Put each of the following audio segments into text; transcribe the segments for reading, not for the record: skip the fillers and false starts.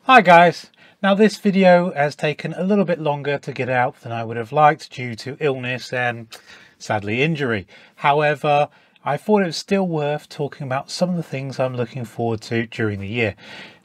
Hi guys! Now this video has taken a little bit longer to get out than I would have liked due to illness and sadly injury. However, I thought it was still worth talking about some of the things I'm looking forward to during the year.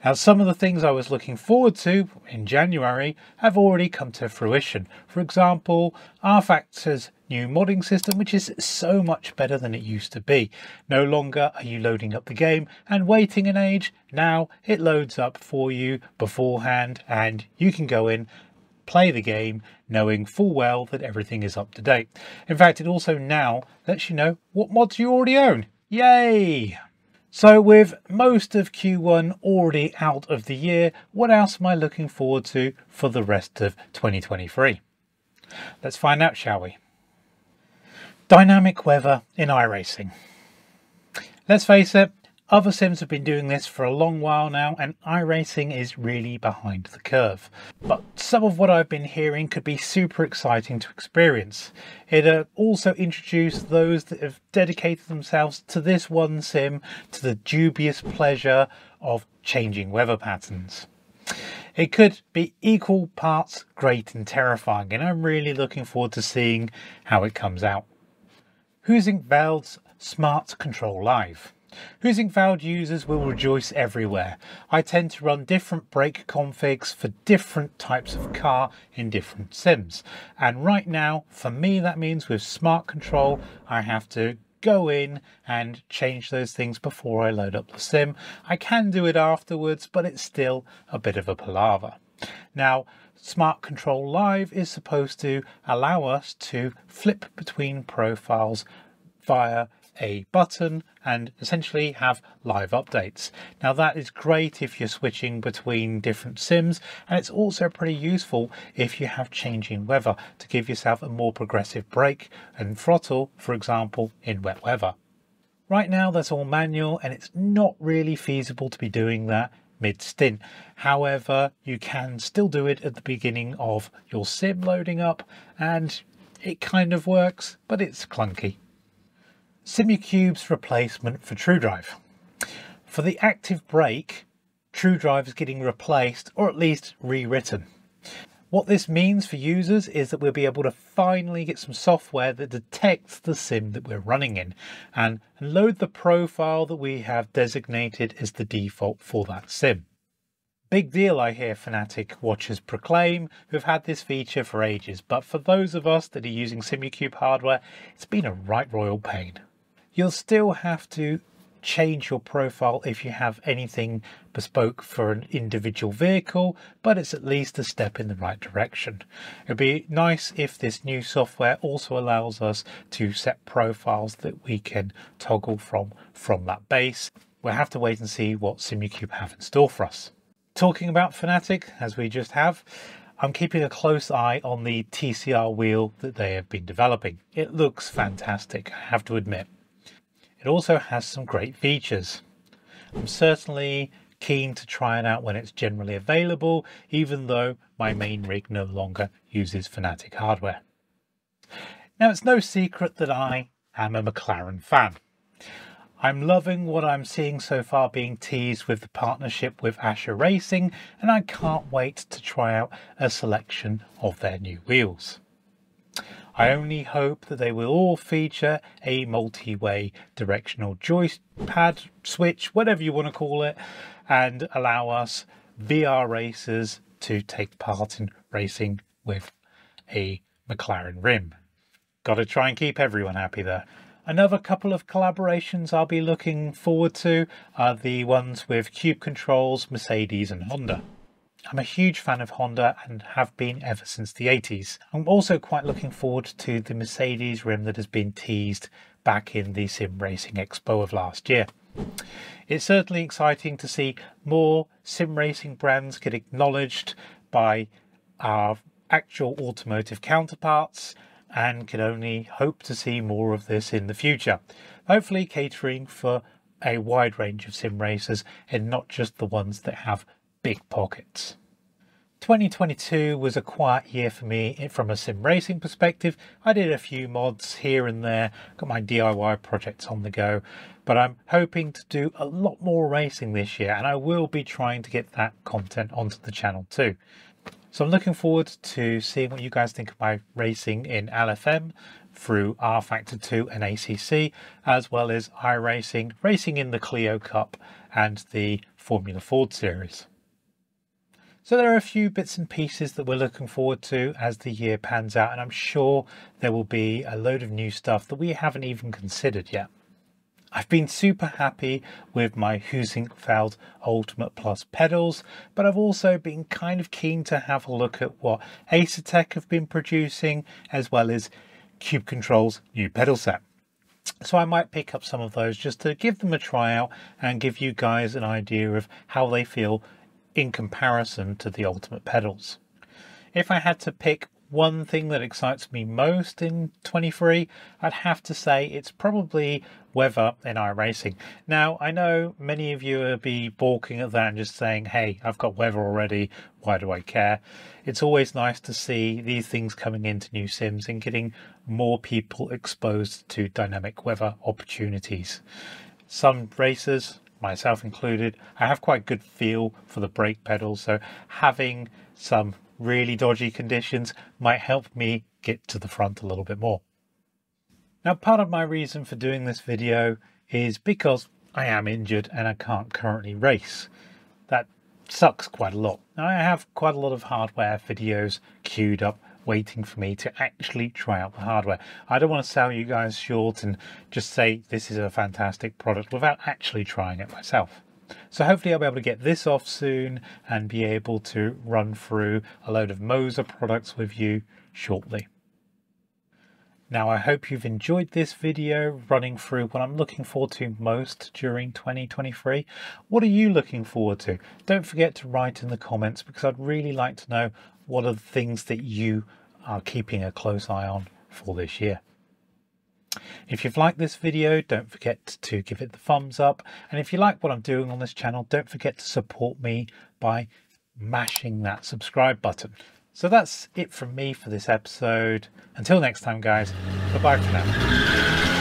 Now some of the things I was looking forward to in January have already come to fruition. For example, rFactor's new modding system, which is so much better than it used to be. No longer are you loading up the game and waiting an age. Now it loads up for you beforehand and you can go in, play the game knowing full well that everything is up to date. In fact, it also now lets you know what mods you already own. Yay! So with most of Q1 already out of the year, what else am I looking forward to for the rest of 2023? Let's find out, shall we? Dynamic weather in iRacing. Let's face it, other sims have been doing this for a long while now and iRacing is really behind the curve. But some of what I've been hearing could be super exciting to experience. It also introduced those that have dedicated themselves to this one sim to the dubious pleasure of changing weather patterns. It could be equal parts great and terrifying, and I'm really looking forward to seeing how it comes out. Heusinkveld's Smart Control Live. Heusinkveld users will rejoice everywhere. I tend to run different brake configs for different types of car in different sims. And right now, for me, that means with Smart Control, I have to go in and change those things before I load up the sim. I can do it afterwards, but it's still a bit of a palaver. Now, Smart Control Live is supposed to allow us to flip between profiles via a button and essentially have live updates. Now that is great if you're switching between different sims, and it's also pretty useful if you have changing weather to give yourself a more progressive brake and throttle, for example, in wet weather. Right now that's all manual and it's not really feasible to be doing that mid-stint. However, you can still do it at the beginning of your sim loading up and it kind of works, but it's clunky. Simucube's replacement for TrueDrive. For the active brake, TrueDrive is getting replaced or at least rewritten. What this means for users is that we'll be able to finally get some software that detects the sim that we're running in and load the profile that we have designated as the default for that sim. Big deal, I hear Fanatec watchers proclaim, who've had this feature for ages, but for those of us that are using Simucube hardware, it's been a right royal pain. You'll still have to change your profile if you have anything bespoke for an individual vehicle, but it's at least a step in the right direction. It'd be nice if this new software also allows us to set profiles that we can toggle from that base. We'll have to wait and see what Simucube have in store for us. Talking about Fanatec, as we just have, I'm keeping a close eye on the TCR wheel that they have been developing. It looks fantastic, I have to admit. It also has some great features. I'm certainly keen to try it out when it's generally available, even though my main rig no longer uses Fanatec hardware. Now, it's no secret that I am a Mclaren fan. I'm loving what I'm seeing so far being teased with the partnership with iRacing, and I can't wait to try out a selection of their new wheels. I only hope that they will all feature a multi-way directional joypad switch, whatever you want to call it, and allow us VR racers to take part in racing with a Mclaren rim. Got to try and keep everyone happy there. Another couple of collaborations I'll be looking forward to are the ones with Cube Controls, Mercedes and Honda. I'm a huge fan of Honda and have been ever since the 80s. I'm also quite looking forward to the Mercedes rim that has been teased back in the Sim Racing Expo of last year. It's certainly exciting to see more sim racing brands get acknowledged by our actual automotive counterparts, and can only hope to see more of this in the future. Hopefully catering for a wide range of sim racers and not just the ones that have big pockets. 2022 was a quiet year for me from a sim racing perspective. I did a few mods here and there, got my DIY projects on the go, but I'm hoping to do a lot more racing this year, and I will be trying to get that content onto the channel too. So I'm looking forward to seeing what you guys think of my racing in LFM through rFactor 2 and ACC, as well as iRacing, racing in the Clio Cup and the Formula Ford series. So there are a few bits and pieces that we're looking forward to as the year pans out, and I'm sure there will be a load of new stuff that we haven't even considered yet. I've been super happy with my Heusinkveld Ultimate Plus pedals, but I've also been kind of keen to have a look at what Fanatec have been producing, as well as Cube Control's new pedal set. So I might pick up some of those just to give them a try out and give you guys an idea of how they feel in comparison to the Ultimate pedals. If I had to pick one thing that excites me most in 23, I'd have to say it's probably weather in iRacing. Now, I know many of you will be balking at that and just saying, hey, I've got weather already, why do I care? It's always nice to see these things coming into new sims and getting more people exposed to dynamic weather opportunities. Some racers, myself included, I have quite good feel for the brake pedals, so having some really dodgy conditions might help me get to the front a little bit more. Now, part of my reason for doing this video is because I am injured and I can't currently race. That sucks quite a lot. Now, I have quite a lot of hardware videos queued up waiting for me to actually try out the hardware. I don't want to sell you guys short and just say this is a fantastic product without actually trying it myself. So hopefully I'll be able to get this off soon and be able to run through a load of Moser products with you shortly. Now, I hope you've enjoyed this video running through what I'm looking forward to most during 2023. What are you looking forward to? Don't forget to write in the comments, because I'd really like to know what are the things that you are keeping a close eye on for this year. If you've liked this video, don't forget to give it the thumbs up. And if you like what I'm doing on this channel, don't forget to support me by mashing that subscribe button. So that's it from me for this episode. Until next time, guys, bye-bye for now.